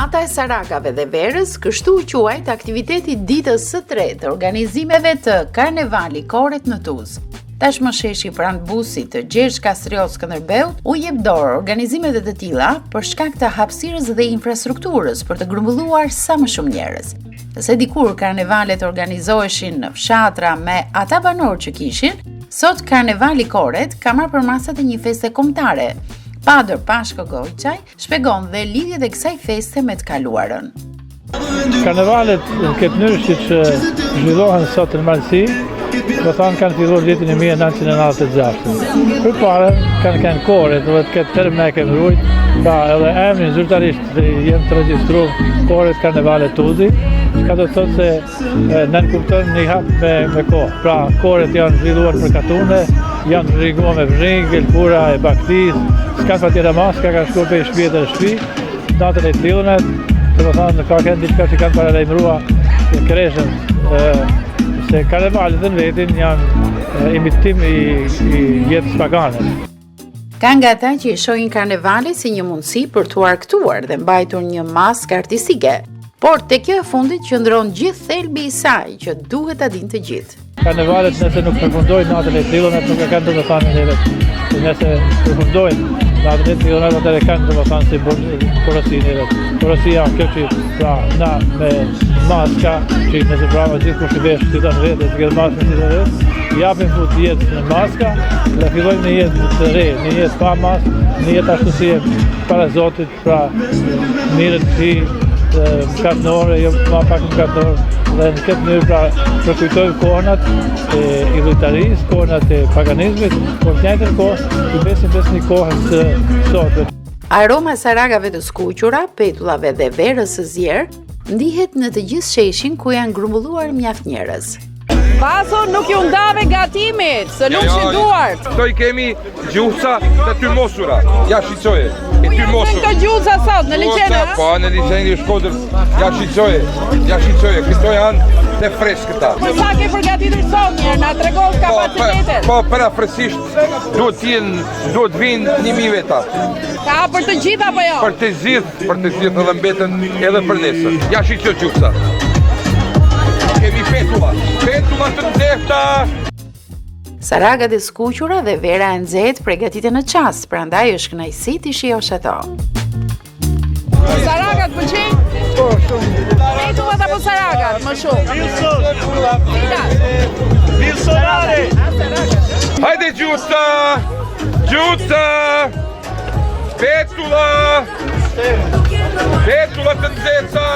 Nata e Saragave dhe Verës, kështu u quajt aktiviteti ditës së tretë të organizimeve të Karnevali Koret në Tuzë. Tashmë sheshi pranë busit të Gjergj Kastriot Skënderbeut u jep dorë organizimet të tilla për shkak të hapësirës dhe infrastrukturës për të grumbulluar sa më shumë njerëz. Se dikur karnevalet organizoheshin në fshatra me ata banorë që kishin, sot Karnevali Koret ka marrë përmasat e një feste kombëtare. Padër Pashko Gojçaj shpegon dhe lidhjet e kësaj feste me të kaluarën. Karnevalet në këtë mënyrë që zhvillohen sot në Malsi, do thonë kanë filluar vitin 1996. Përpara kanë Koret, do të këtë term ne kemi rujt, pra edhe emrin zyrtarisht jenë të regjistruar Koret Karnevalet Tuzi, ka do të thotë se nën kupton një hap me kohë. Pra Koret janë zhvilluar për katune, janë rriguar me vringël, pura e baktis, s'ka patjetër maska, ka shkuar për shtëpi të shtëpi, datën e tillënet, do të thonë ka kanë diçka që kanë paralajmëruar kreshën, se karnevalet në vetin janë imitim i jetës pagane. Ka nga ata që i shohin karnevalin si një mundësi për t'u argëtuar dhe mbajtur një maskë artistike, por te kjo e fundit qëndron gjithë thelbi i saj që duhet ta dinë të gjithë. Karnevalet nëse nuk përfundojnë natën e tillënet nuk e kanë domethënë herët. Nëse përfundojnë natën e tillënet atëherë kanë domethënë si porosinë herët. Porosia kjo që pra na me maska, që nëse brava gjithë kush i vesh si ta vetë, të ketë maskën si ta vetë, japin fut jetë në maska, dhe fillojmë në jetë të re, në jetë pa maskë, në jetë ashtu si para Zotit, pra mirët si katënore, jo ma pak në katënore, dhe në këtë mënyrë pra përkujtojmë kohënat e idhujtarisë, kohënat e paganizmit, por në njëjtën kohë i besim një kohën së sotme. Aroma e saragave të skuqura, petullave dhe verës së zjerë ndihet në të gjithë sheshin ku janë grumbulluar mjaft njerëz. Paso nuk ju ndave gatimit, se nuk shiduart. Këto i kemi gjuhca të ty mosura, ja shqicoje. E ty mosur. Këto gjuhca sot në liqenë, Po, në liqenë i Shkodrës, ja shqicoje. Këto janë të freskë këta. Për sa ke përgatitur sot njërë, na tregon kapacitetet. Po, parafresisht, duhet vinë 1000 veta. Ka për të gjitha apo jo? Për të gjithë edhe mbetën edhe për nesër. Ja shqico gjuhca. Kemi petulla të nxehta. Saragat e skuqura dhe vera e nxehtë përgatiten në çast, prandaj është kënaqësi të shijosh ato. Saragat pëlqejnë? Po, shumë. Petullat apo saragat, më shumë? Vilsonare! Hajde gjuhca! Petulla të nxehta.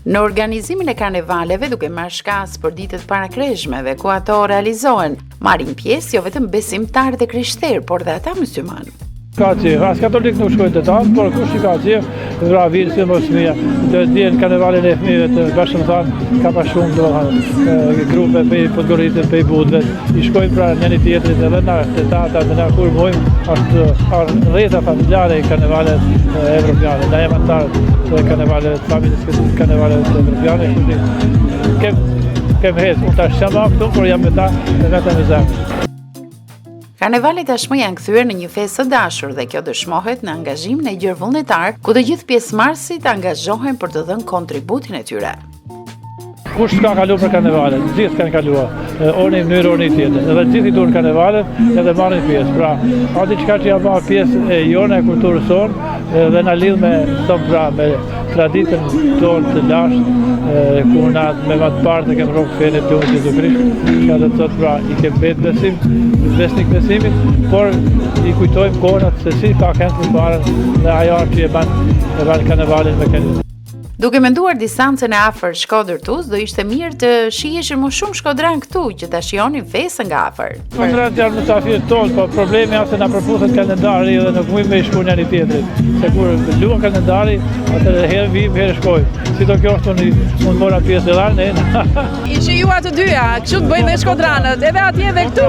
Në organizimin e karnevaleve duke marrë shkas për ditët parakreshmeve ku ato realizohen, marrin pjesë jo vetëm besimtarë dhe krishterë, por dhe ata musliman. Ka qef, as katolik nuk shkojnë të tanë, por kush i ka qef, vra vinë si mos fëmija. Të djenë karnevalin e fëmijëve të bashkë thanë, ka pa shumë do grupe pej Podgoritën, pej Budve, i shkojnë pra njëni tjetrit edhe na të tata dhe na kur mojmë, është rreta familjare i karnevalet evropiane. Na jem antarët të karnevalet, familjes këtë karnevalet evropiane, kem hezë, unë ta shqama këtu, por jam me ta dhe vetëm i zemë. Karnevalet tashmë janë kthyer në një festë të dashur dhe kjo dëshmohet në angazhimin e gjërë vullnetar, ku të gjithë pjesëmarrësit angazhohen për të dhënë kontributin e tyre. Kush s'ka kalu për karnevalet, gjithë kanë kaluar, orë një mënyrë, orë një tjetër, edhe gjithë i duhen karnevalet edhe marrin pjesë. Pra, ati qka që ja marrë pjesë e jone e kulturës sonë dhe na lidh me traditën tonë të lashtë, ku na me më të partë kemë rrokë fenë të unë Jezu Krisht, që dhe të thotë pra i kemë betë besim, besnik besimit, por i kujtojmë kohënat se si ka kënë të parën dhe ajo që e banë karnevalin me kënë. Duke menduar distancën e afër Shkodër-Tuzë, do ishte mirë të shiheshin më shumë shkodran këtu që ta shijonin festën nga afër. Shkodrat janë mysafirët tonë, po problemi është se na përputhet kalendari dhe nuk mujmë me i shku njëri tjetrit. Se kur luan kalendari, atëherë herë vim, herë shkojmë. Si do kjo është unë mora pjesë edhe ne. Ishi ju atë dyja, kështu të bëjnë me shkodranët, edhe atje dhe këtu.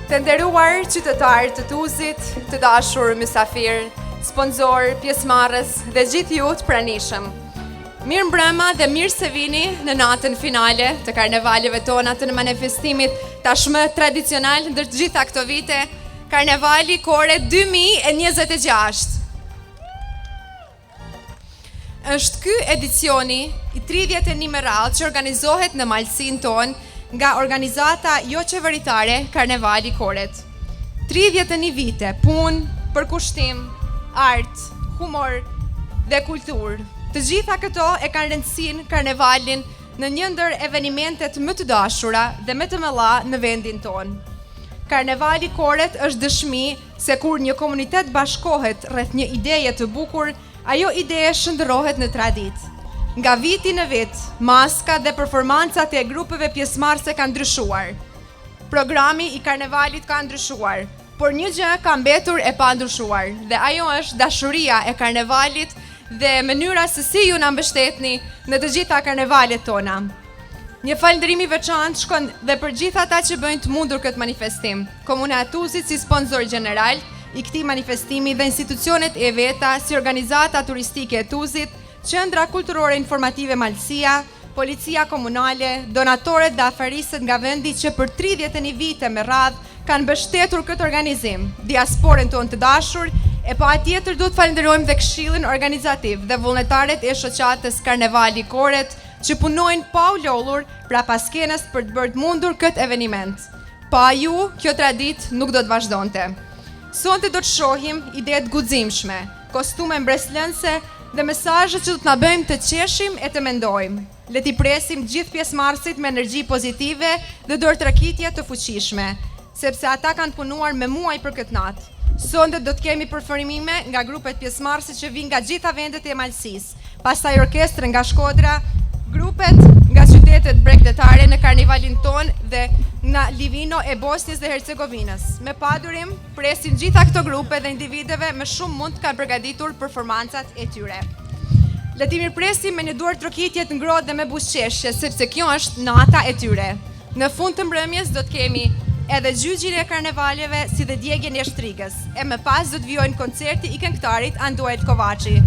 Të nderuar qytetarë të Tuzit, të dashur mysafir, sponsor, pjesëmarrës dhe gjithë ju të pranishëm. Mirë mbrëma dhe mirë se vini në natën finale të karnevaleve tona të në manifestimit tashmë tradicional ndër të gjitha këto vite, Karnevali Kore 2026. Është ky edicioni i 31 me radhë që organizohet në malsin tonë nga organizata jo qeveritare Karnevali Koret. 31 vite, punë, përkushtim, art, humor dhe kulturë. Të gjitha këto e kanë rëndësinë karnevalin në një ndër evenimentet më të dashura dhe më të mëdha në vendin tonë. Karnevali Koret është dëshmi se kur një komunitet bashkohet rreth një ideje të bukur, ajo ideje shndërrohet në traditë. Nga viti në vit, maska dhe performancat e grupeve pjesëmarrëse kanë ndryshuar. Programi i karnevalit ka ndryshuar, por një gjë ka mbetur e pa ndryshuar, dhe ajo është dashuria e karnevalit dhe mënyra se si ju na mbështetni në të gjitha karnevalet tona. Një falënderim i veçantë shkon dhe për gjithë ata që bëjnë të mundur këtë manifestim. Komuna e Tuzit si sponsor general i këtij manifestimi dhe institucionet e veta si organizata turistike e Tuzit, Qendra Kulturore Informative Malësia, Policia Komunale, donatorët dhe afarisët nga vendi që për 31 vite me radhë kanë mbështetur këtë organizim, diasporën tonë të dashur, e pa atjetër do të falenderojmë dhe këshillin organizativ dhe vullnetarët e shoqatës Karnevali Koret që punojnë pa u lollur prapa skenës për të bërë të mundur këtë eveniment. Pa ju, kjo traditë nuk do të vazhdonte. Sonte do të shohim ide të guximshme, kostume mbreslënse dhe mesazhe që do të na bëjmë të qeshim e të mendojmë. Le t'i presim gjithë pjesëmarrësit me energji pozitive dhe dorëtrakitje të fuqishme, sepse ata kanë punuar me muaj për këtë natë. Sonte do të kemi performime nga grupet pjesëmarrëse që vijnë nga gjitha vendet e Malësisë, pastaj orkestrë nga Shkodra, grupet nga qytetet bregdetare në karnivalin ton dhe nga Livino e Bosnjës dhe Hercegovinës. Me padurim, presim gjitha këto grupe dhe individeve me shumë mund të kanë përgatitur performancat e tyre. Le t'i mirëpresim me një duar trokitje të ngrohtë dhe me buzëqeshje, sepse kjo është nata e tyre. Në fund të mbrëmjes do të kemi edhe gjyqjen e karnevaleve si dhe djegjen e shtrigës. E më pas do të vijojnë koncerti i këngëtarit Anduel Kovaçi.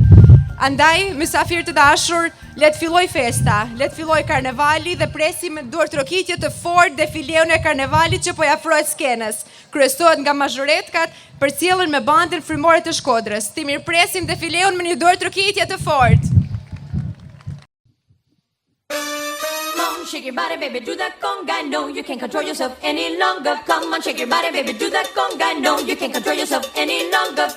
Andaj, mysafir të dashur, le të filloj festa, le të filloj karnevali dhe presim me duar trokitje të fortë defileun e karnevalit që po i afrohet skenës. Kryesohet nga mazhoretkat përcjellën me bandën frymore të Shkodrës. Ti mirëpresim defileun me një duar trokitje të fortë. Shake your body, baby, do that conga. No, you can't control yourself any longer. Come on, shake your body, baby, do that conga. No, you can't control yourself any longer.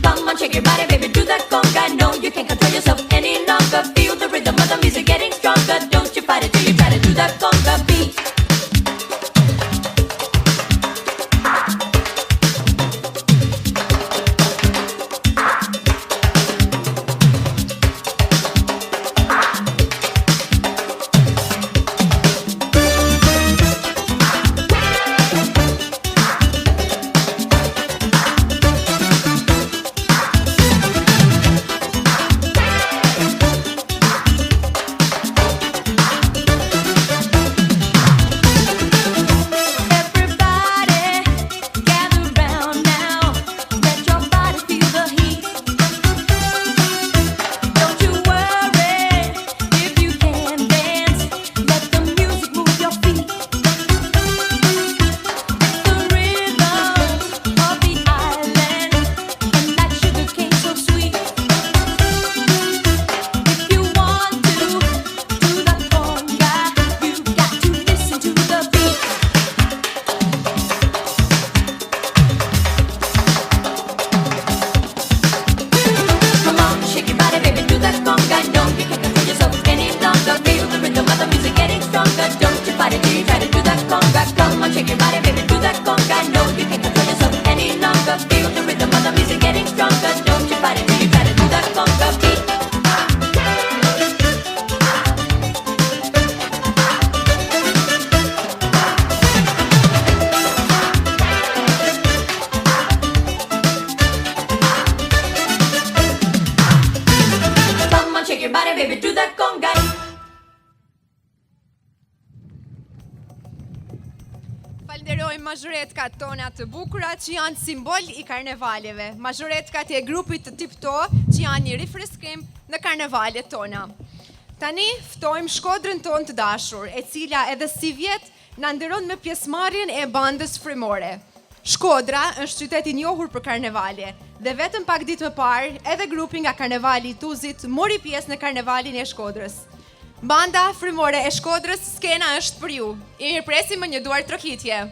Come on, shake your body, baby, do that conga. No, you can't control yourself any longer. Feel the rhythm of the music getting stronger. Don't you fight it till you try to do that conga beat. mazhoretkat tona të bukura që janë simbol i karnevaleve, mazhoretkat e grupit të Tipto që janë një rifreskim në karnevalet tona. Tani ftojmë Shkodrën tonë të dashur, e cila edhe si vjet na nderon me pjesëmarrjen e bandës frymore. Shkodra është qytet i njohur për karnevale dhe vetëm pak ditë më parë edhe grupi nga karnevali i Tuzit mori pjesë në karnevalin e Shkodrës. Banda frymore e Shkodrës, skena është për ju. I mirpresim me një duar trokitje.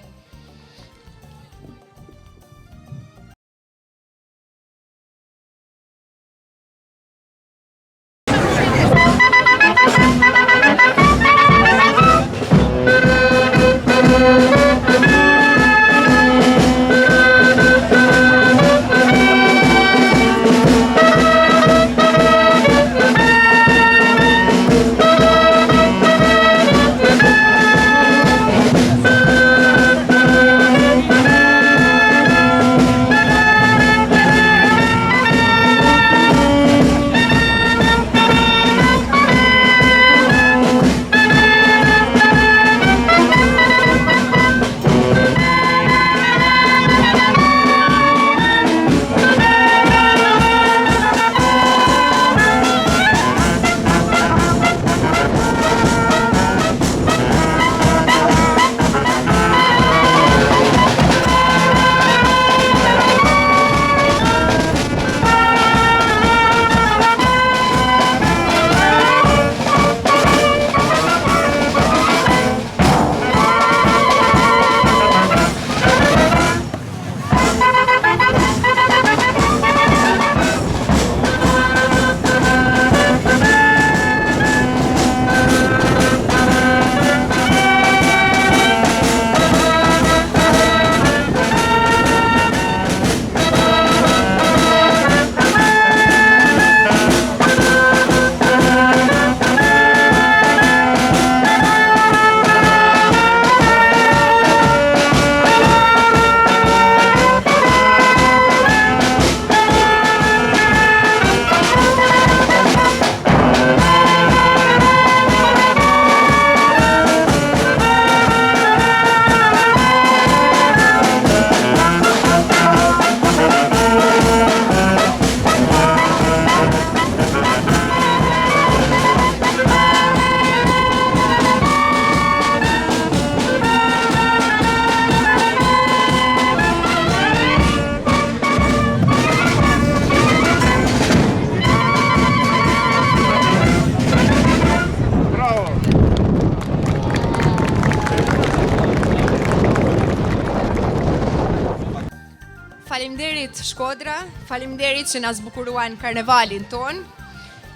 Faleminderit Shkodra, faleminderit që na zbukuruan karnevalin ton.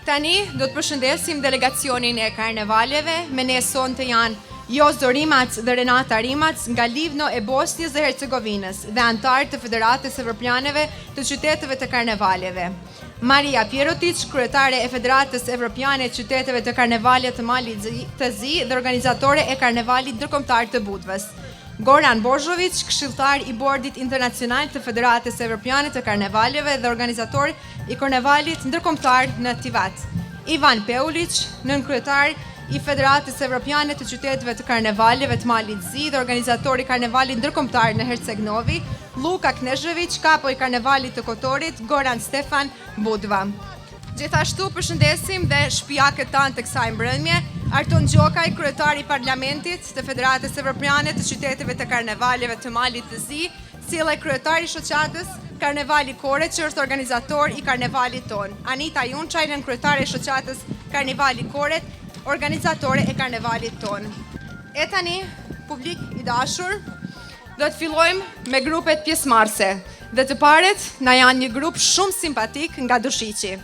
Tani do të përshëndesim delegacionin e karnevaleve. Me ne sonte janë Jozo Rimac dhe Renata Rimac nga Livno e Bosnjës dhe Hercegovinës dhe antarë të Federatës Evropianeve të qyteteve të karnevaleve. Maria Pierotic, kryetare e Federatës Evropiane të qyteteve të karnevalit të Malit të Zi dhe organizatore e karnevalit ndërkombëtar të Budvës. Goran Božović, këshilltar i Bordit Internacional të Federatës Evropiane të Karnevaleve dhe organizator i karnevalit ndërkombëtar në Tivat. Ivan Peulić, nënkryetar i Federatës Evropiane të qyteteve të karnevaleve të Malit të Zi dhe organizator i karnevalit ndërkombëtar në Herceg-Novi. Luka Knežević, kapo i karnevalit të Kotorit. Goran Stefan, Budva. Gjithashtu përshëndesim dhe shpijakët tanë të kësaj mbrëmje, Arton Gjokaj, kryetari i Parlamentit të Federatës Evropiane të qyteteve të karnevaleve të Malit të Zi, si dhe kryetari i shoqatës Karnevali Koret, që është organizator i karnevalit ton. Anita Junçaj, kryetare e shoqatës Karnevali Koret, organizatore e karnevalit ton. E tani, publik i dashur, do të fillojmë me grupet pjesëmarrëse. Dhe të paret na janë një grup shumë simpatik nga Dushiqi.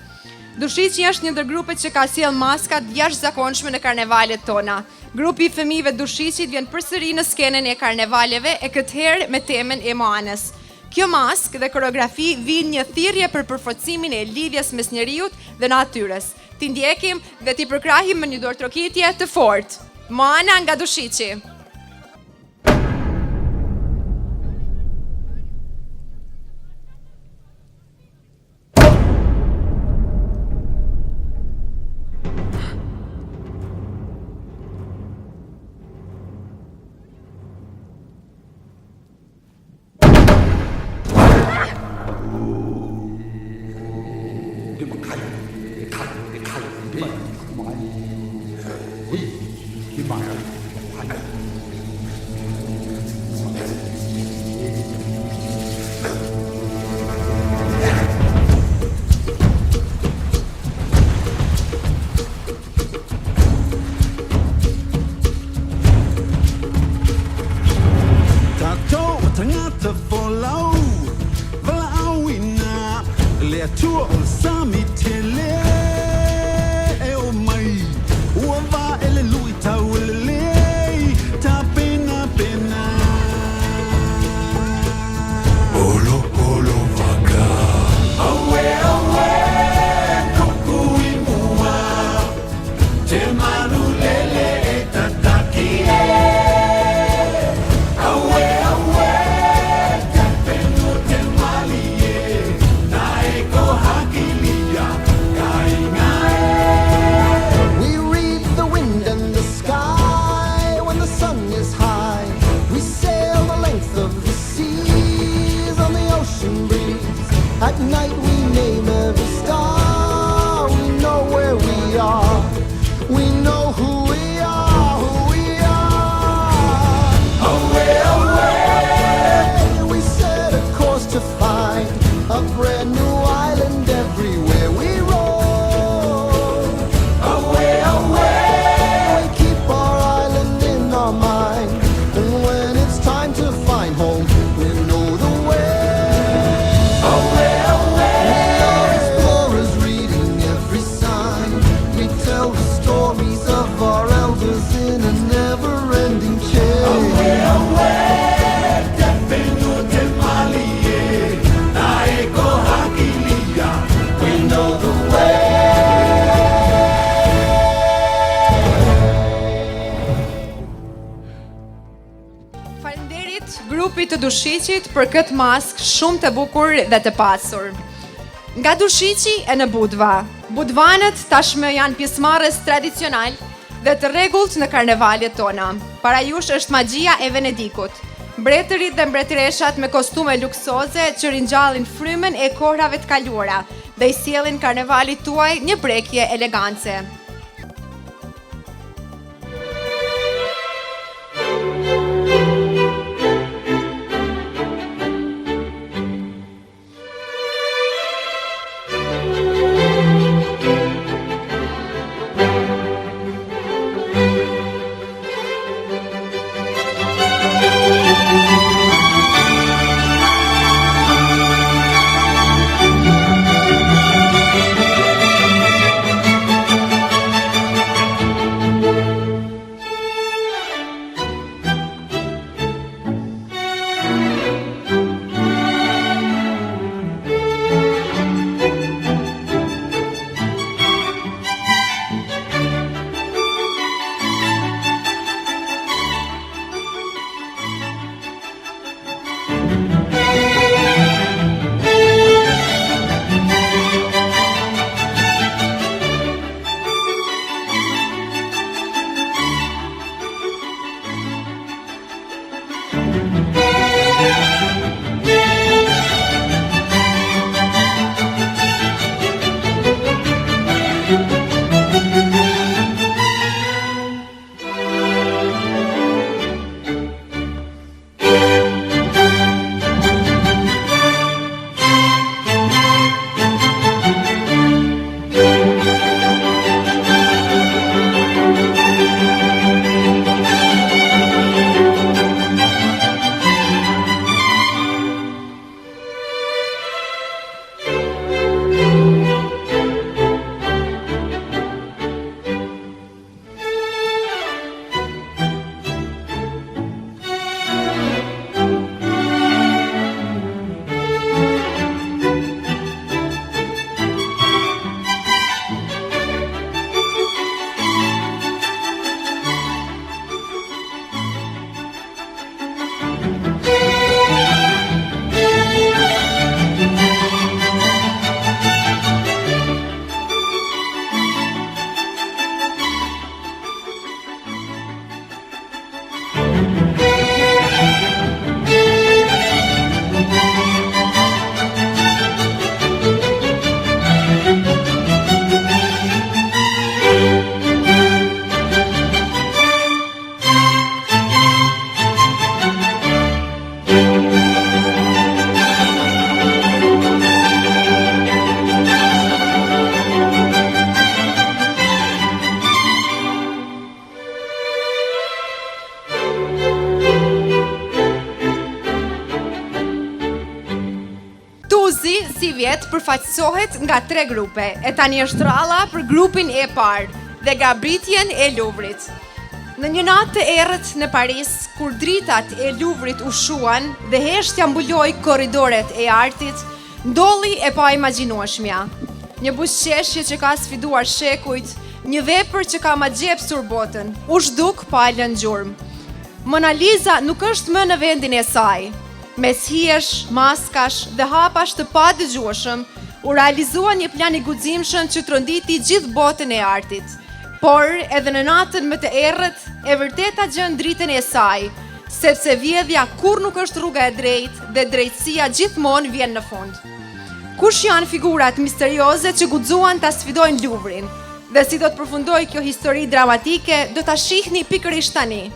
Dushiqi është një ndër grupet që ka sjell maskat jashtëzakonshme në karnevalet tona. Grupi i fëmijëve Dushiqit vjen përsëri në skenën e karnevaleve e këtë herë me temën e Moanës. Kjo maskë dhe koreografi vijnë një thirrje për përforcimin e lidhjes mes njeriut dhe natyrës. Ti ndjekim dhe ti përkrahim me një dorë trokitje të fortë. Moana nga Dushiqi. te follow. Valawina, le tour sami tele. O mai, uava ele luita wele, ta pena pena. Olo olo vaka. Awe awe, koku imua. Te manu lele etataki. Awe awe, te penu te malie. Naeko hakilia, kaingae. We read the wind and the sky when the sun is high. We sail the length of the seas on the ocean breeze. At night we name every star. We know where we are. We know who we are, who we are. Away, away. We set a course to find a brand new island everywhere we roll. Away, away. We keep our island in our mind, and when it's time to find home, we know the way. Away, away. We are explorers reading every sign. We tell the stories of our elders in a never-ending chain. Away, away. Te penu te malie. Naeko hakilia. We know the way. Faleminderit grupit të Dushiqit për këtë maskë shumë të bukur dhe të pasur. Nga Dushiqi e në Budva. Budvanët tashmë janë pjesëmarrës tradicional dhe të rregullt në karnevalet tona. Para jush është magjia e Venedikut. Mbretërit dhe mbretëreshat me kostume luksoze që ringjallin frymën e kohrave të kaluara dhe i sjellin karnevalit tuaj një prekje elegance. Tuzi si vjet përfaqësohet nga 3 grupe, e tani është ralla për grupin e parë dhe ngabritjen e Luvrit. Në një natë të errët në Paris, kur dritat e Luvrit u shuan dhe heshtja mbuloi korridoret e artit, ndolli e pa imagjinueshmja. Një buzëqeshje që ka sfiduar shekujt, një vepër që ka magjepsur botën, u zhduk pa lënë gjurmë. Mona Lisa nuk është më në vendin e saj. Mes hijesh, maskash dhe hapash të pa dëgjueshëm, u realizua një plan i guximshëm që tronditi gjithë botën e artit. Por, edhe në natën më të errët, e vërteta gjën dritën e saj, sepse vjedhja kur nuk është rruga e drejtë dhe drejtësia gjithmonë vjen në fund. Kush janë figurat misterioze që guxuan ta sfidojnë Luvrin? Dhe si do të përfundoj kjo histori dramatike, do ta shihni pikërisht tani,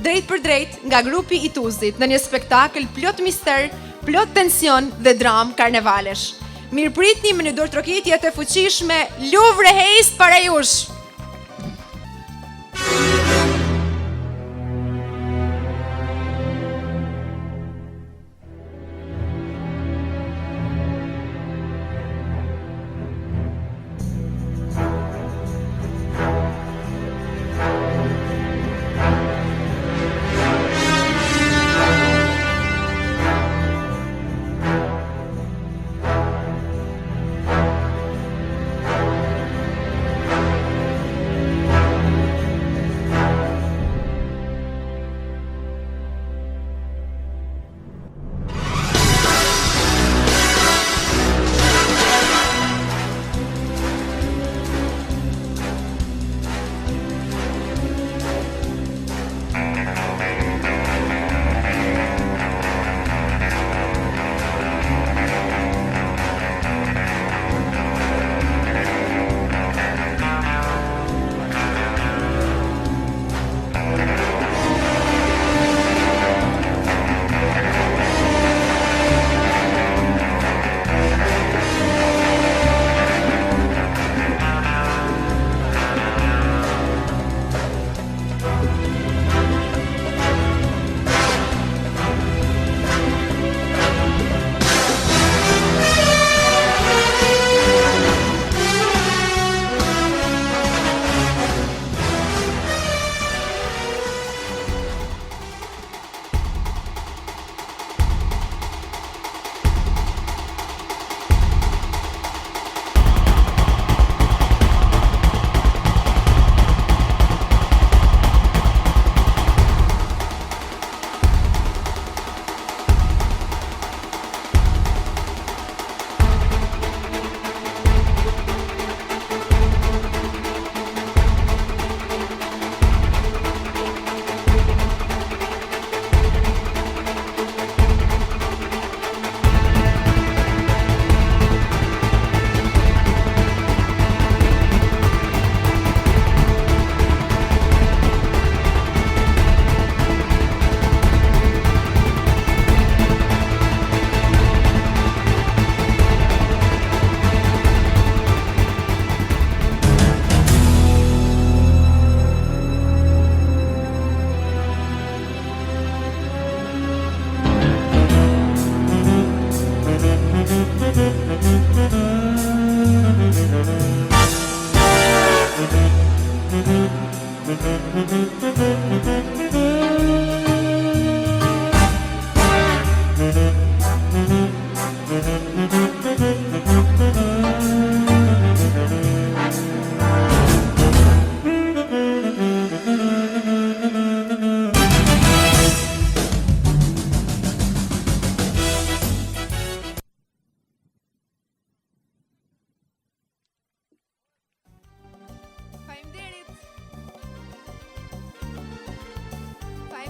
drejt për drejt nga grupi i Tuzit në një spektakël plot mister, plot tension dhe dram karnevalesh. Mirëpritni me një dorëtrokitje të fuqishme, Luvre Heist para jush!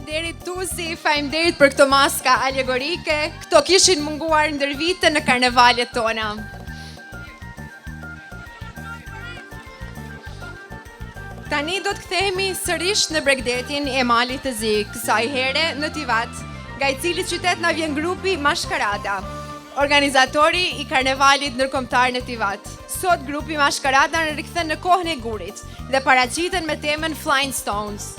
Faleminderit Tuzi, faleminderit për këto maska alegorike. Këto kishin munguar ndër vite në karnevalet tona. Tani do të kthehemi sërish në Bregdetin e Malit të Zi, kësaj here në Tivat, nga i cili qytet na vjen grupi Mashkarada, organizatori i karnevalit ndërkombëtar në Tivat. Sot grupi Mashkarada në rikthen në kohën e gurit dhe paraqiten me temën Flying Stones.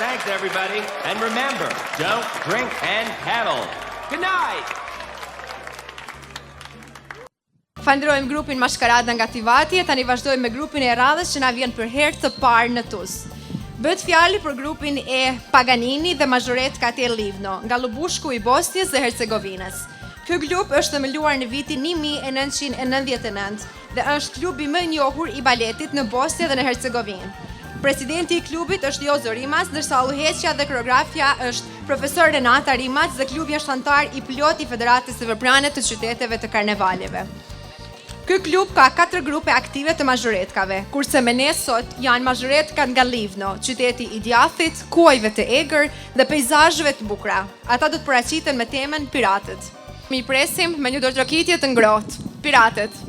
Thanks, everybody. And remember, don't drink and paddle. Good night! Falenderojmë grupin Mashkarada nga Tivati e tani vazhdojmë me grupin e radhës që na vjen për herë të parë në Tuz. Bëhet fjali për grupin e Paganini dhe Mazhoretka e Livno nga Lubushku i Bosnjës dhe Hercegovinës. Ky klub është themeluar në vitin 1999 dhe është klubi më i njohur i baletit në Bosnjë dhe në Hercegovinë. Presidenti i klubit është Jozo Rimac, ndërsa udhëheqja dhe koreografja është profesor Renata Rimac dhe klubi është antar i plot i Federatës së Veprane të Qyteteve të Karnevaleve. Ky klub ka 4 grupe aktive të mazhoretkave, kurse me ne sot janë mazhoretkat nga Livno, qyteti i djathit, kuajve të egër dhe peizazheve të bukura. Ata do të paraqiten me temën Piratët. Mi presim me një dorëtrokitje të ngrohtë. Piratët.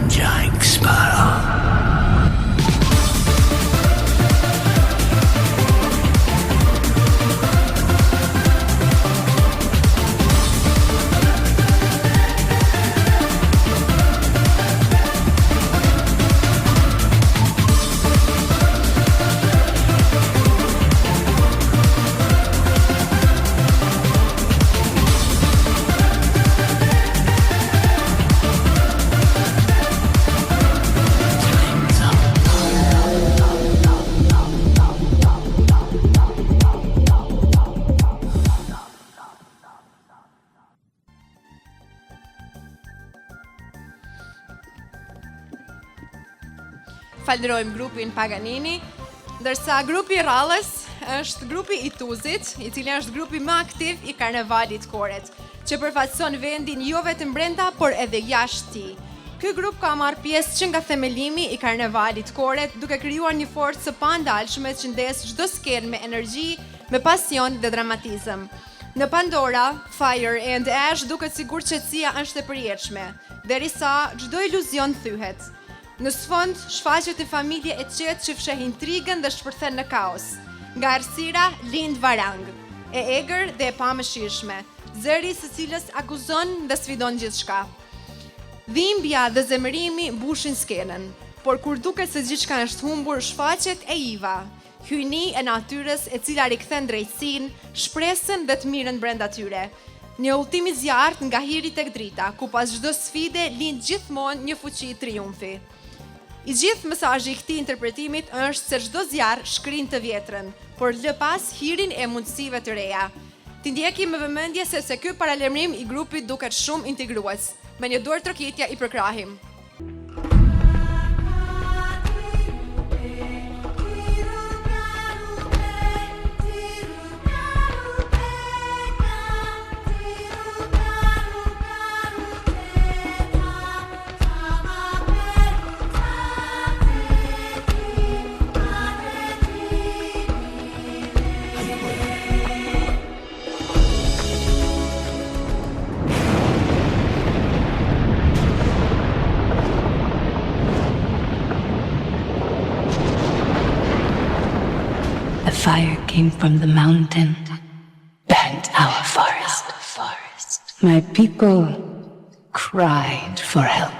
Jack Sparrow. Falenderojmë grupin Paganini, ndërsa grupi Rallës është grupi i Tuzit, i cili është grupi më aktiv i karnevalit koret, që përfaqëson vendin jo vetëm brenda, por edhe jashtë tij. Ky grup ka marrë pjesë që nga themelimi i karnevalit koret, duke krijuar një forcë së pandalshme që ndes çdo skenë me energji, me pasion dhe dramatizëm. Në Pandora, Fire and Ash duket sigur qetësia është e përjetshme, derisa çdo iluzion thyhet. Në sfond, shfaqet e familje e qetë që fsheh intrigën dhe shpërthen në kaos. Nga errësira lind varang, e egër dhe e pamëshirshme, zëri së cilës akuzon dhe sfidon gjithçka. Dhimbja dhe zemërimi mbushin skenën, por kur duket se gjithçka është humbur, shfaqet e Iva, hyjni e natyrës e cila rikthen drejtësinë, shpresën dhe të mirën brenda tyre. Një udhtim i zjarrt nga hiri tek drita, ku pas çdo sfide lind gjithmonë një fuqi triumfi. I gjithë mesazhi i këtij interpretimit është se çdo zjarr shkrin të vjetrën, por lë pas hirin e mundësive të reja. Ti ndjekim me vëmendje se ky paralajmërim i grupit duket shumë integrues. Me një dorë trokitja i përkrahim. fire came from the mountain, burnt our forest. My people cried for help.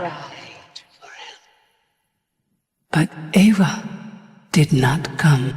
But Eva did not come.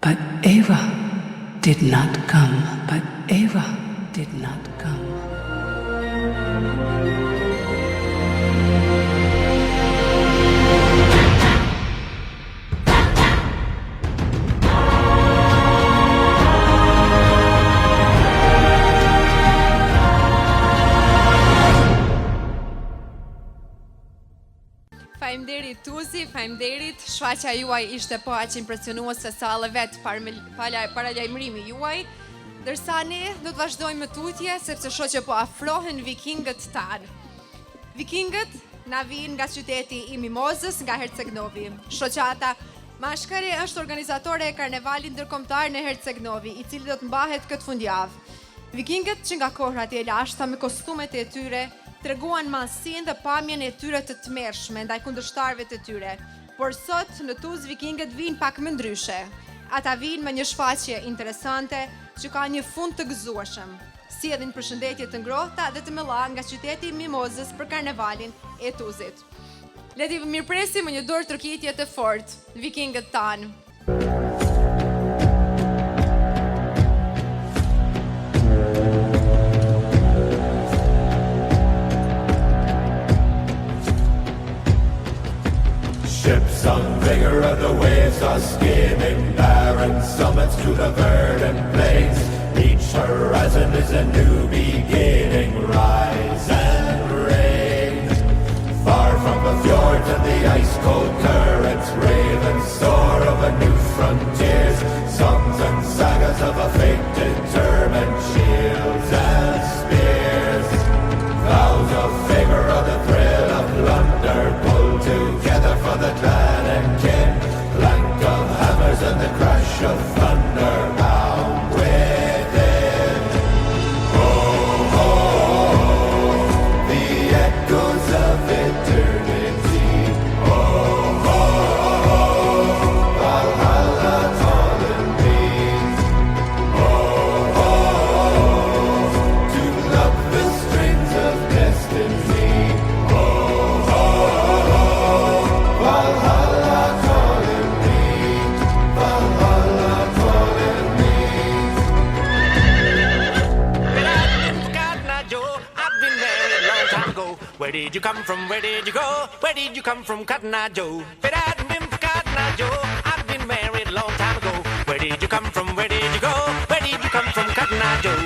But Eva did not come. But Eva did not come. Faleminderit Tuzi, faleminderit. Shfaqja juaj ishte po aq impresionuese sa edhe vet paralajmërimi juaj. Ndërsa ne do të vazhdojmë me tutje sepse shoh që po afrohen vikingët tanë. Vikingët na vijnë nga qyteti i Mimozës, nga Herceg-Novi. Shoqata Mashkari është organizatore e karnevalit ndërkombëtar në Herceg-Novi, i cili do të mbahet këtë fundjavë. Vikingët që nga kohrat e lashta me kostumet e tyre treguan masinë dhe pamjen e tyre të tmerrshme ndaj kundërshtarëve të tyre. Por sot në Tuzë vikingët vijnë pak më ndryshe. Ata vijnë me një shfaqje interesante që ka një fund të gëzueshëm. Sjellin përshëndetje të ngrohta dhe të mëdha nga qyteti i Mimozës për karnevalin e Tuzit. Le t'i mirpresim me një dorë trokitje të fortë vikingët tanë. Ships on vigor of the waves are skimming barren summits to the verdant plains. Each horizon is a new beginning. Rise and reign. Far from the fjords and the ice-cold currents, ravens soar over new frontiers. Songs and sagas of a fate determined, shields and spears. Vows of favor or the thrill of plunder, pulled together for the clan and kin. Clank of hammers and the crash of thunder bound within. Oh, oh, oh, the echoes of eternity. Oh, oh, oh, Valhalla calling me. Oh, oh, oh, to love the strings of destiny. Oh, oh, oh, Valhalla calling me. Valhalla calling me. I've been married a long time ago. Where did you come from? Where did you go? Where did you come from, Cotton Eye Joe? Cotton Eye Joe. I've been married a long time ago. Where did you come from? Where did you go? Where did you come from, Cotton Eye Joe?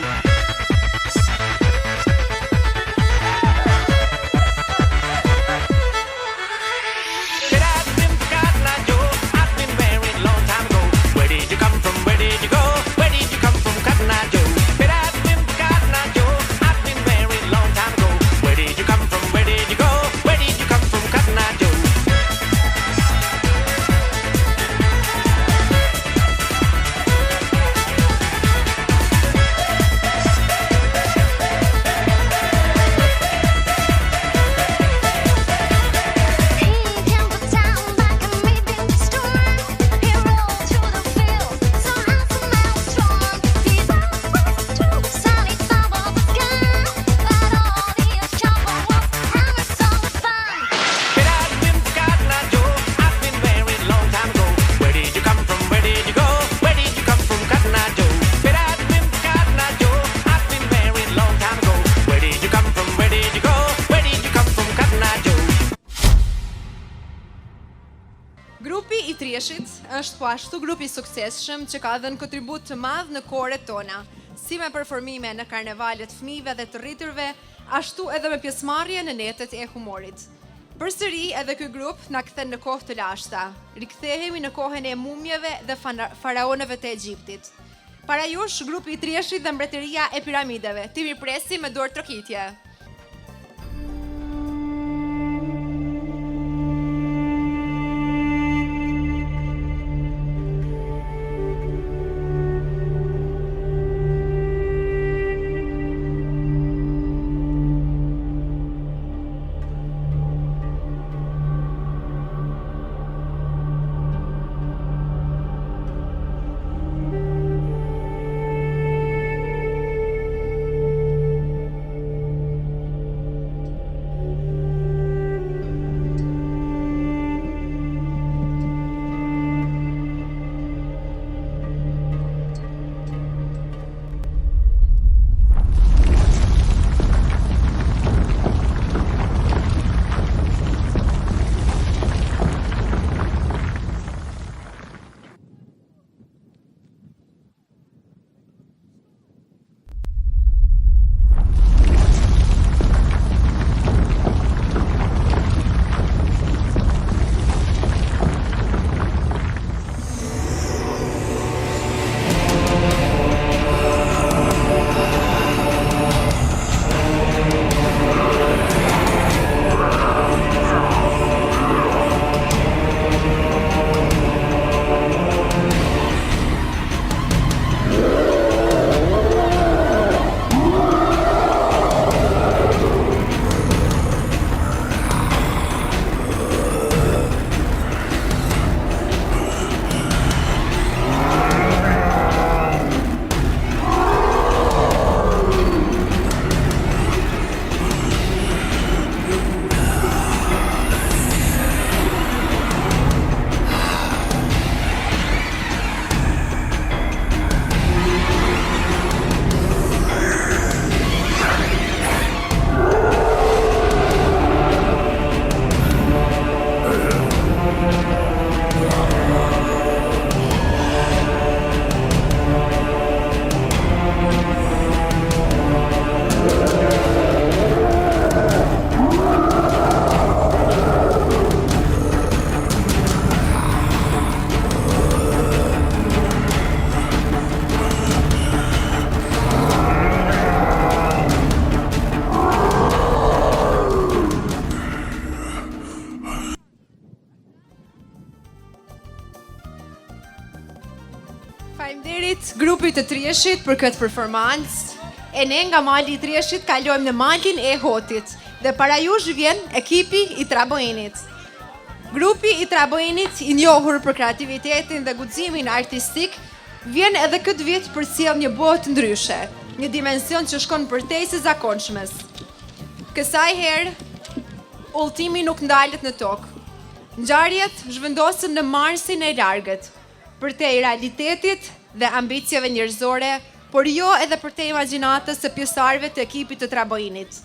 po ashtu grupi i suksesshëm që ka dhënë kontribut të madh në koret tona, si me performime në karnevalet fëmijëve dhe të rriturve, ashtu edhe me pjesëmarrje në netët e humorit. Përsëri edhe ky grup na kthen në kohë të lashta. Rikthehemi në kohën e mumjeve dhe faraonëve të Egjiptit. Para jush, grupi i Trieshit dhe mbretëria e piramideve. Ti mirëpresi me dorë trokitje. Faleminderit grupit të Trieshit për këtë performancë. E ne nga mali i Trieshit kalojmë në malin e Hotit dhe para jush vjen ekipi i Traboinit. Grupi i Traboinit, i njohur për kreativitetin dhe guximin artistik, vjen edhe këtë vit për sjell një botë ndryshe, një dimension që shkon përtej së zakonshmes. Kësaj herë, udhëtimi nuk ndalet në tokë. Ngjarjet zhvendosen në Marsin e largët, përtej realitetit dhe ambicieve njerëzore, por jo edhe përtej imagjinatës së pjesëtarëve të ekipit të Traboinit.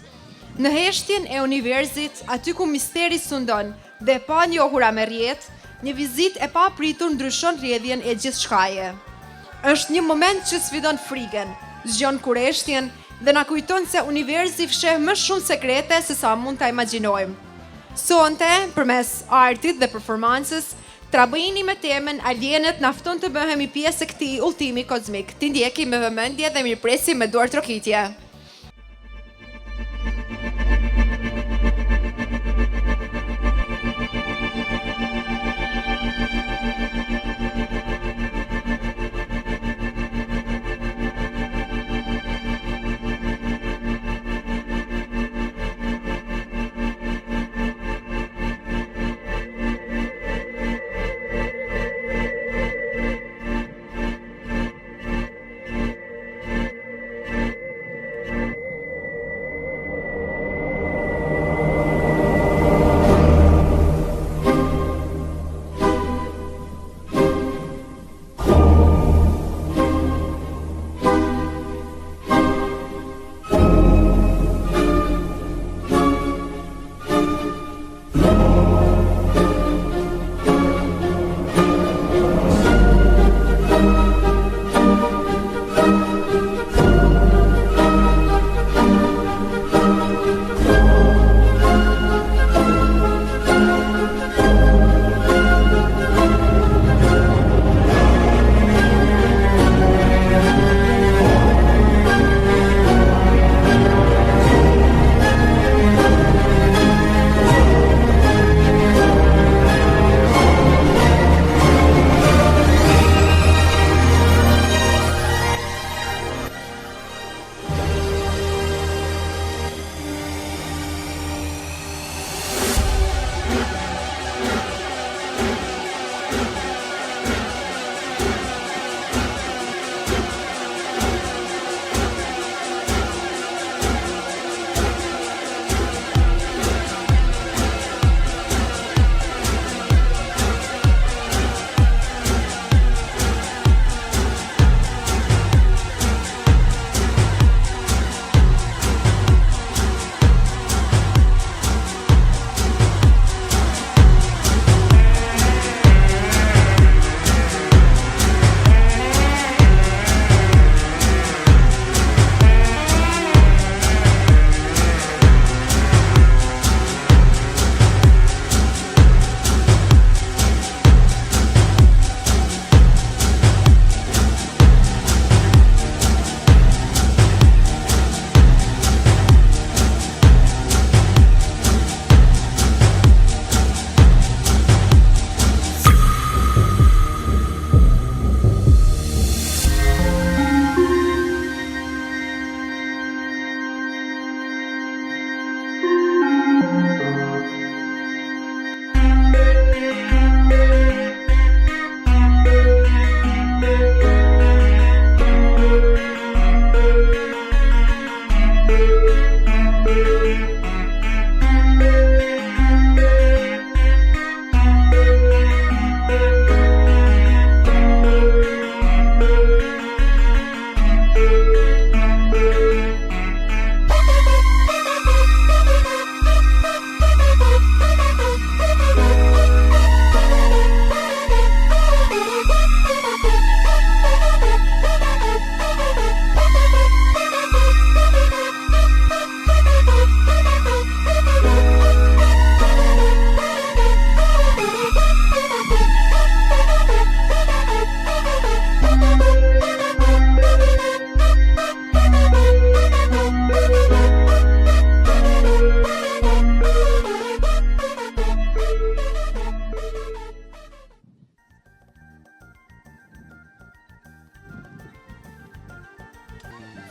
Në heshtjen e universit, aty ku misteri sundon dhe pa njohura me rjetë, një vizitë e papritur ndryshon rrjedhjen e gjithçkaje. Është një moment që sfidon frikën, zgjon kurreshtjen dhe na kujton se universi fsheh më shumë sekrete se sa mund ta imagjinojmë. Sonte, përmes artit dhe performancës, Traboini me temën Alienet na fton të bëhemi pjesë e këtij udhëtimi kozmik. Ti ndjekim me vëmendje dhe mirëpresim me duar trokitje.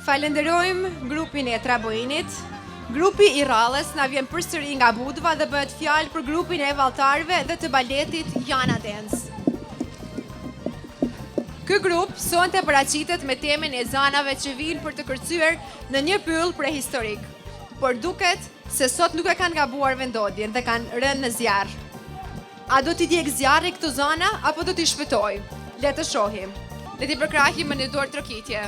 Falenderojmë grupin e Traboinit. Grupi i Rallës na vjen përsëri nga Budva dhe bëhet fjalë për grupin e valltarëve dhe të baletit Jana Dance. Ky grup sonte paraqitet me temën e zanave që vinë për të kërcyer në një pyll prehistorik. Por duket se sot nuk e kanë gabuar vendodjen dhe kanë rënë në zjarr. A do t'i djeg zjarri këto zana apo do t'i shpëtoj? Le të shohim. Le t'i përkrahim në dorë trokitje.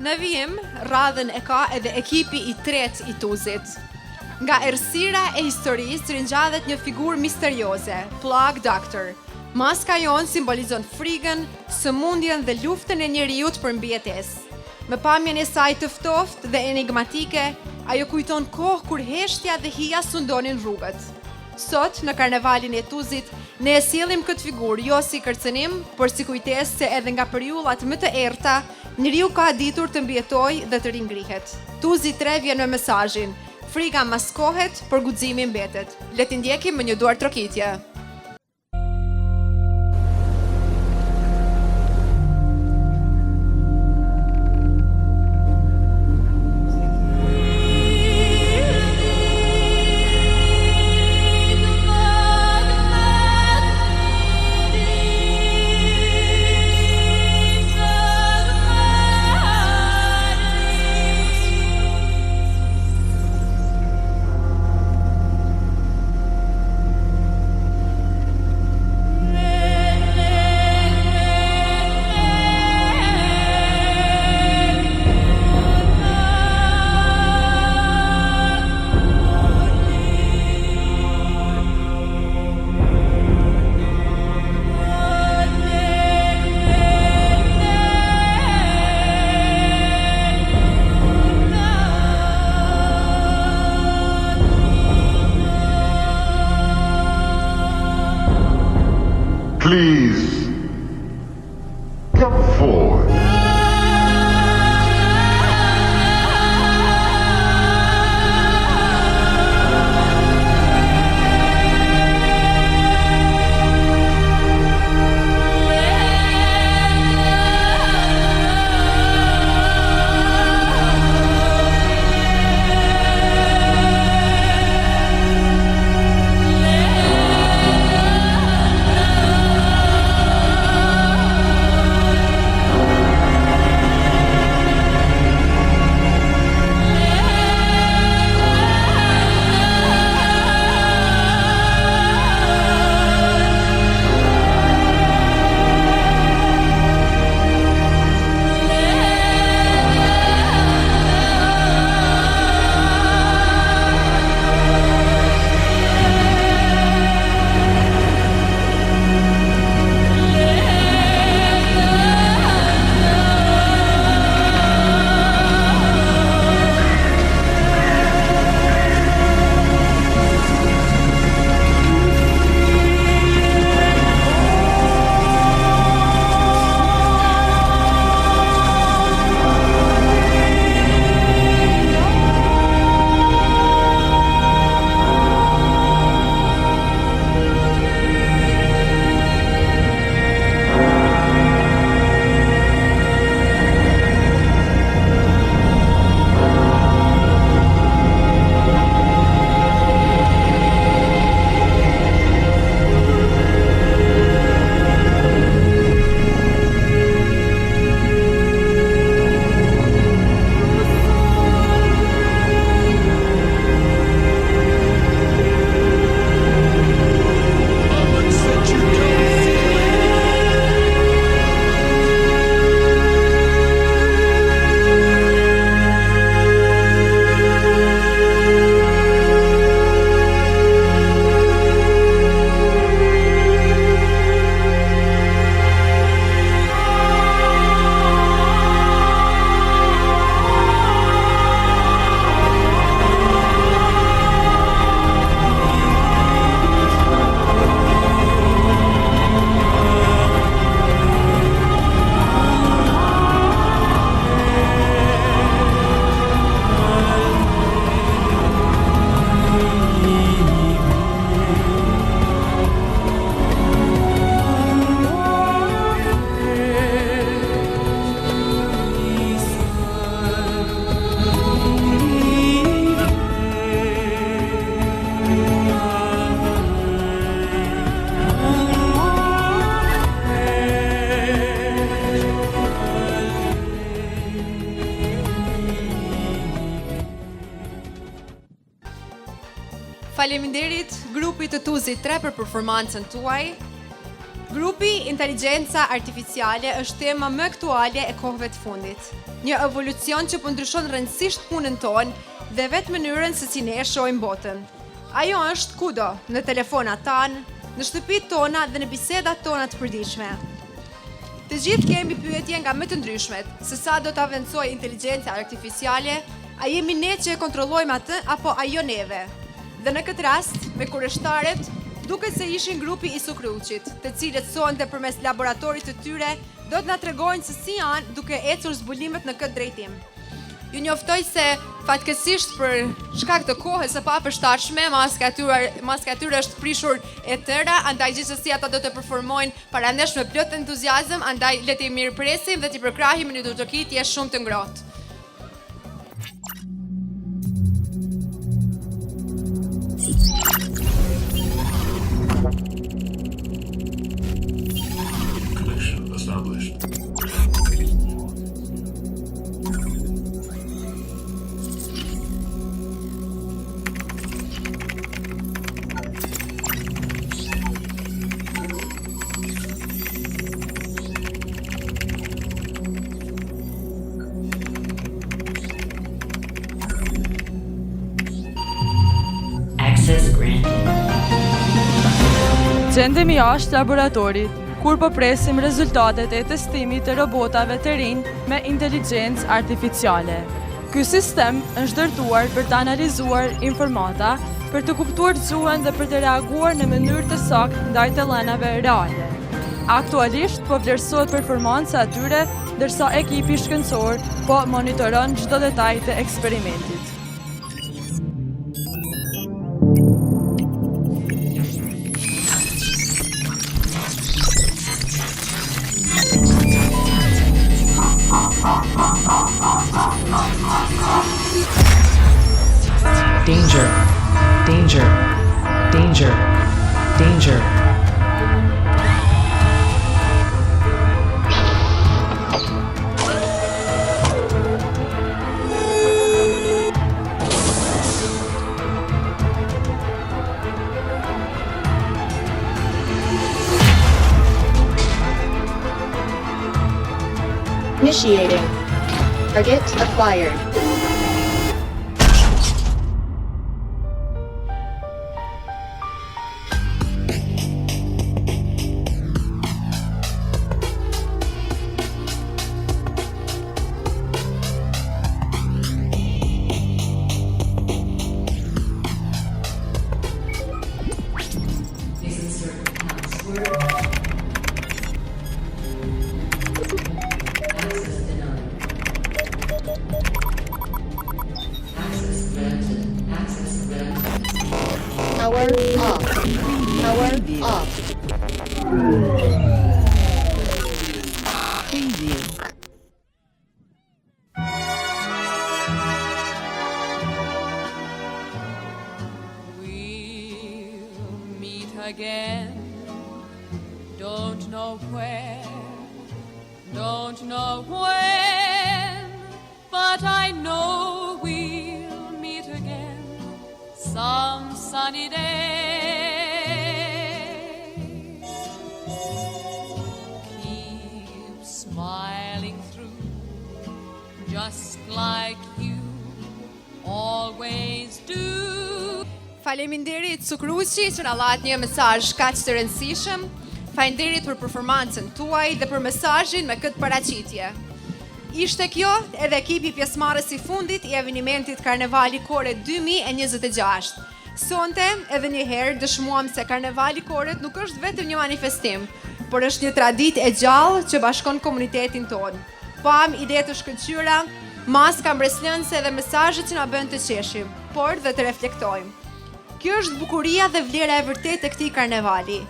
Në vijim, radhën e ka edhe ekipi i tret i Tuzit. Nga errësira e historisë ringjallët një figurë misterioze, Plug Doctor. Maska jonë simbolizon frigën, sëmundjen dhe luftën e njeriut për mbijetesë. Me pamjen e saj të ftoftë dhe enigmatike, ajo kujton kohë kur heshtja dhe hija sundonin rrugët. Sot, në karnevalin e Tuzit, ne e sjellim këtë figurë jo si kërcënim, por si kujtesë se edhe nga periullat më të errta, njeriu ka ditur të mbijetojë dhe të ringrihet. Tuzi 3 vjen me mesazhin: friga maskohet, por guximi mbetet. Le t'i ndjekim me një duar trokitje. please come forward. Faleminderit grupit të Tuzit 3 për performancën tuaj. Grupi Inteligjenca Artificiale është tema më aktuale e kohëve të fundit. Një evolucion që po ndryshon rëndësisht punën tonë dhe vetë mënyrën se si ne e shohim botën. Ajo është kudo, në telefonat tanë, në shtëpitë tona dhe në bisedat tona të përditshme. Të gjithë kemi pyetje nga më të ndryshmet, se sa do të avancojë inteligjenca artificiale, a jemi ne që e kontrollojmë atë apo ajo neve? Dhe në këtë rast, me kureshtarët, duket se ishin grupi i Sukruqit, të cilët sonte përmes laboratorit të tyre do të na tregojnë se si janë duke ecur zbulimet në këtë drejtim. Ju njoftoj se fatkeqësisht për shkak të kohës së papërshtatshme, maska e tyre është prishur e tëra, andaj gjithsesi ata do të performojnë parandesh me plot entuziazëm, andaj le të mirëpresim dhe t'i përkrahim në një turqitje shumë të ngrohtë. Connection established. Gjendemi jashtë laboratorit, kur po presim rezultatet e testimit të robotave të rinj me inteligjencë artificiale. Ky sistem është ndërtuar për të analizuar informata, për të kuptuar gjuhën dhe për të reaguar në mënyrë të saktë ndaj të lënave reale. Aktualisht po vlerësohet performanca e tyre, ndërsa ekipi shkencor po monitoron çdo detaj të eksperimentit. Danger, danger, danger, danger. Initiating. Target acquired. Power off. Power off. Preview. We'll meet again. Don't know where, don't know when, but I know we'll meet again some sunny day. Keep smiling through, just like you always do. Faleminderit Cukruqi që na llat një mesazh kaq të rëndësishëm. Faleminderit për performancën tuaj dhe për mesazhin me këtë paraqitje. Ishte kjo edhe ekipi pjesëmarrës i fundit i evenimentit Karnevali Koret 2026. Sonte edhe një herë dëshmuam se Karnevali Koret nuk është vetëm një manifestim, por është një traditë e gjallë që bashkon komunitetin tonë. Pam ide të shkëlqyera, maska mbreslënëse dhe mesazhet që na bën të qeshim, por dhe të reflektojmë. Kjo është bukuria dhe vlera e vërtetë e këtij karnevali.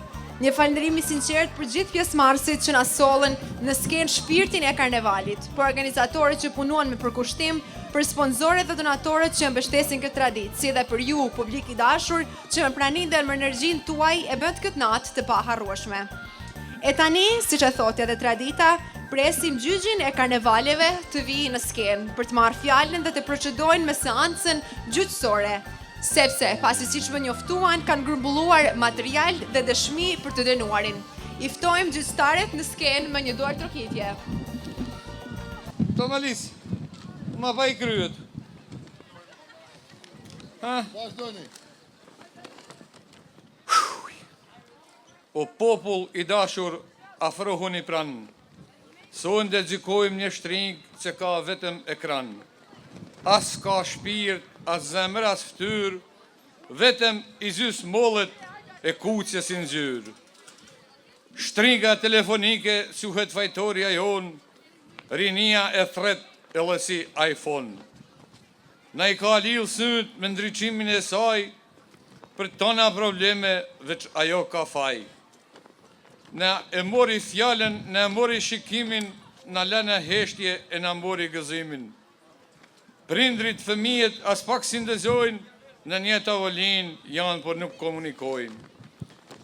Një falënderim i sinqert për gjithë pjesëmarrësit që na sollën në skenë shpirtin e karnevalit, për organizatorët që punuan me përkushtim, për sponsorët dhe donatorët që mbështesin këtë traditë, si dhe për ju, publik i dashur, që me praninë dhe me energjinë tuaj e bën këtë natë të paharrueshme. E tani, siç e thotë edhe tradita, presim gjyqin e karnevaleve të vijë në skenë për të marrë fjalën dhe të procedojnë me seancën gjyqësore. Sepse, pasi siç më njoftuan, kanë grumbulluar material dhe dëshmi për të dënuarin. I ftojmë gjyqtarët në skenë me një duar trokitje. Tomalis, ma vaj kryet. Vazhdoni. O popull i dashur, afrohuni pranë. Sonde gjykojmë një shtring që ka vetëm ekran. As ka shpirt, as zemër, as ftyr, vetëm i zys mollet e kuqës i ngjyrë. Shtringa telefonike quhet fajtoria jon, rinia e thret edhe si iPhone. Na i ka lidh syt me ndriçimin e saj, për tona probleme veç ajo ka faj. Na e mori fjallën, na e mori shikimin, na lëna heshtje e na mori gëzimin. Prindrit, fëmijët, as pak si ndëzojnë, në një tavolin janë por nuk komunikojnë.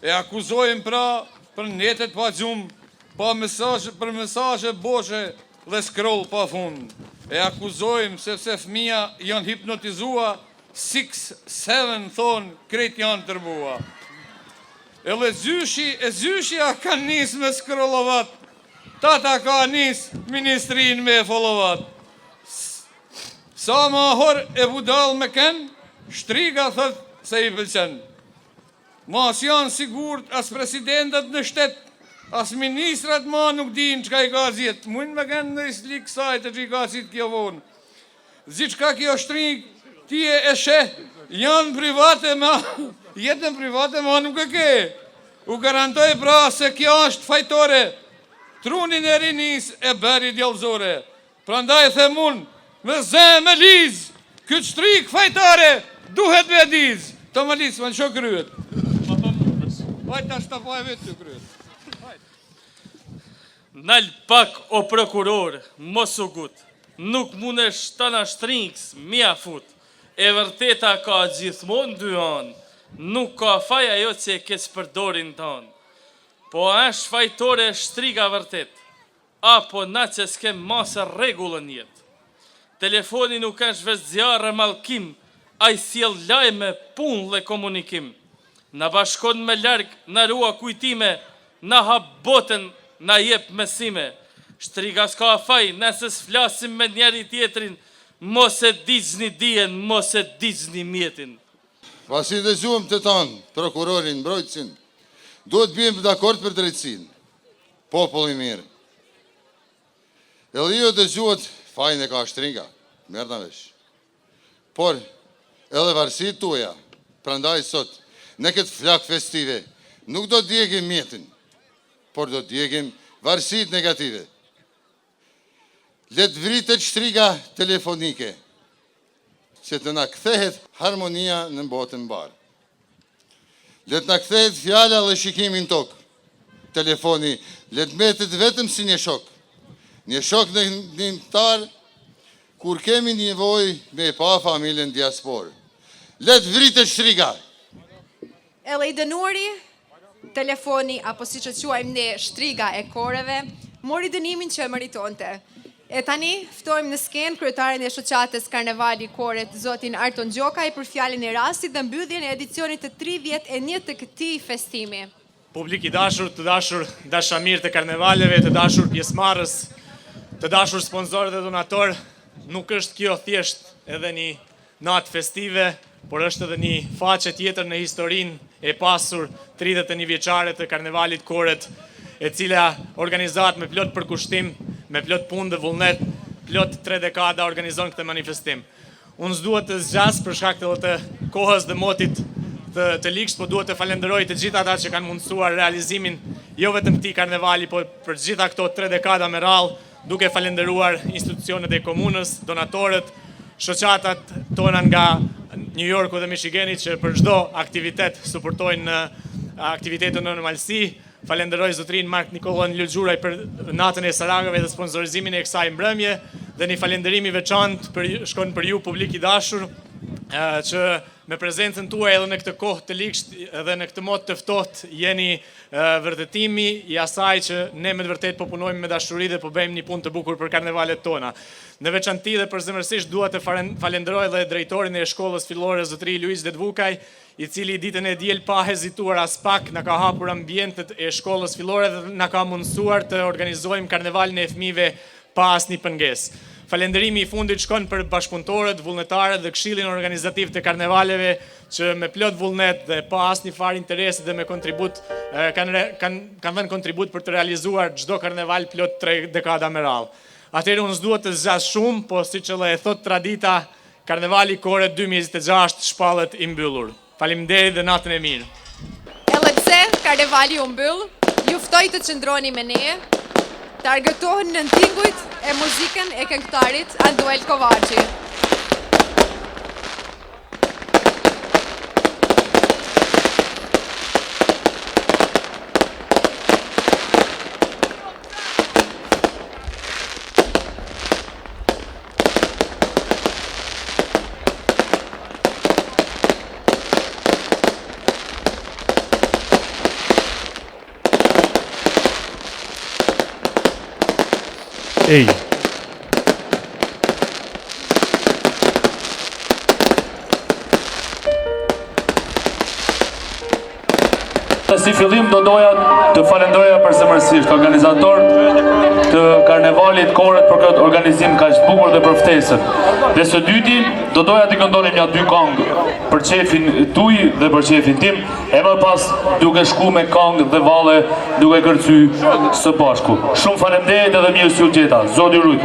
E akuzojnë pra për netet pa gjumë, për mesazhe boshe dhe scroll pa fund. E akuzojnë sepse fëmija janë hipnotizua, 6-7 thonë, krejt janë tërbua. Edhe zyshi a ka nis me scrollovat, tata ka nis ministrin me followat. Sa ma hor e budal me ken, shtriga thët se i pëlqen. Mas janë sigurt as presidentet në shtet, as ministrat ma nuk din qka i ka zjet. Mujnë me ken në islik sajtë që i ka zjet kjo vonë. Zicka kjo shtrig, ti e sheh, janë private ma, jetën private ma nuk e ke. U garantoj pra se kjo është fajtore, trunin e rinis e bëri djallëzore. Prandaj themun, me zë me liz, këtë shtrik fajtore, duhet me diz. Të më lisë, më në shok kryet. Vajta shtapoj vetë të kryet. Nal pak o prokuror, mos u gut. Nuk munesh të na shtrinkës, mia fut. E vërteta ka gjithmonë dy anë. Nuk ka faj ajo që e kes përdorin tonë. Po është fajtore shtriga vërtet. Apo na që s'kem masë regullën jetë. Telefoni nuk është veç zjarë malkim, a i thjell lajme, pun dhe komunikim. Na bashkon me larg, na rua kujtime, na hap botën, na jep mesime. Shtriga s'ka faj, nëse s'flasim me njeri tjetrin, mos e dizni dijen, mos e dizni mjetin. Pasi dëgjuam të tanë, prokurorin, mbrojtësin, duhet bëjmë dakord për drejtsin, populli mirë. Edhe jo dëgjuat, fajnë e ka shtriga, mërë në vesh. Por, edhe varësit tuja, prandaj sot, në këtë flak festive, nuk do djegim mjetin, por do djegim varësit negative. Let vritet shtriga telefonike, që të na kthehet harmonia në botën barë. Let na kthehet fjala dhe shikimin tokë. Telefoni let metet vetëm si një shok në ndihmtar, kur kemi nevojë me pa familjen diasporë. Let vritet shtriga. Edhe i dënuari, telefoni, apo si që quajmë ne shtriga e koreve, mori dënimin që e meritonte. E tani, ftojmë në skenë kryetarin e shoqatës Karnevali Koret, zotin Arton Gjokaj, për fjalën e rastit dhe mbylljen e edicionit të 31 të këtij festimi. Publik i dashur, të dashur dashamir të karnevaleve, të dashur pjesëmarrës, të dashur sponsor dhe donator, nuk është kjo thjesht edhe një natë festive, por është edhe një faqe tjetër në historinë e pasur 31 vjeçare të Karnevalit Koret, e cila organizat me plot përkushtim, me plot punë dhe vullnet, plot 3 dekada organizon këtë manifestim. Unë s'duhet të zgjas për shkak të kohës dhe motit të ligës, po duhet të falenderoj të gjitha ata që kanë mundësuar realizimin jo vetëm këtij karnevali, po për gjitha këto 3 dekada me radhë, duke falenderuar institucionet e komunës, donatorët, shoqatat tona nga New Yorku dhe Michigani që për çdo aktivitet suportojnë aktivitetin në normalsi. Falenderoj zotrin Mark Nikolon Lulxhuraj për natën e saragave dhe sponsorizimin e kësaj mbrëmje, dhe një falenderim i veçantë shkon për ju, publik i dashur, që me prezencën tuaj edhe në këtë kohë të ligësht edhe në këtë mod të ftohtë jeni vërtetimi i asaj që ne me të vërtet po punojmë me dashuri dhe po bëjmë një punë të bukur për karnevalet tona. Në veçanti dhe përzemërsisht dua të falenderoj dhe drejtorin e shkollës fillore zotri Luiz Dedvukaj, i cili ditën e diel pa hezituar as pak na ka hapur ambientet e shkollës fillore dhe na ka mundësuar të organizojmë karnevalin e fëmijëve pa asnjë pengesë. Falenderimi i fundit shkon për bashkëpunëtorët, vullnetarët dhe këshillin organizativ të karnevaleve që me plot vullnet dhe pa asnjë farë interesi dhe me kontribut kanë vënë kontribut për të realizuar çdo karneval plot 3 dekada me radhë. Atëherë unë s'duhet të zgjas shumë, po siç e thot tradita, Karnevali Koret 2026 shpallet i mbyllur. Faleminderit dhe natën e mirë. Edhe pse karnevali u mbyll, ju ftoj të qëndroni me ne, të argëtohen në tingujt e muzikën e këngëtarit Anduel Kovaçi. Ej. Si fillim do doja të falenderoja përsëmërisht organizator të Karnevalit Koret për këtë organizim kaq të bukur dhe për ftesën. Dhe së dyti do doja të këndonim një 2 këngë për çefin tuaj dhe për çefin tim, e më pas duke shku me këngë dhe valle duke kërcy së bashku. Shumë faleminderit edhe mirë s'ju gjeta. Zoti ju rujt.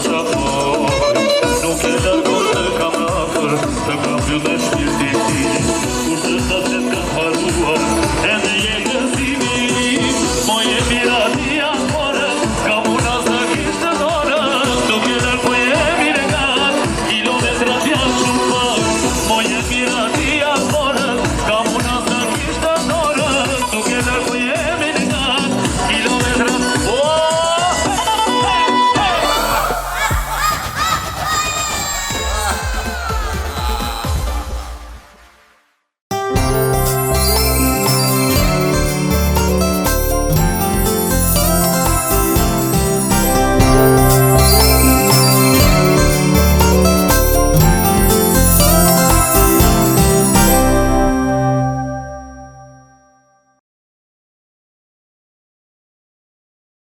arms of war.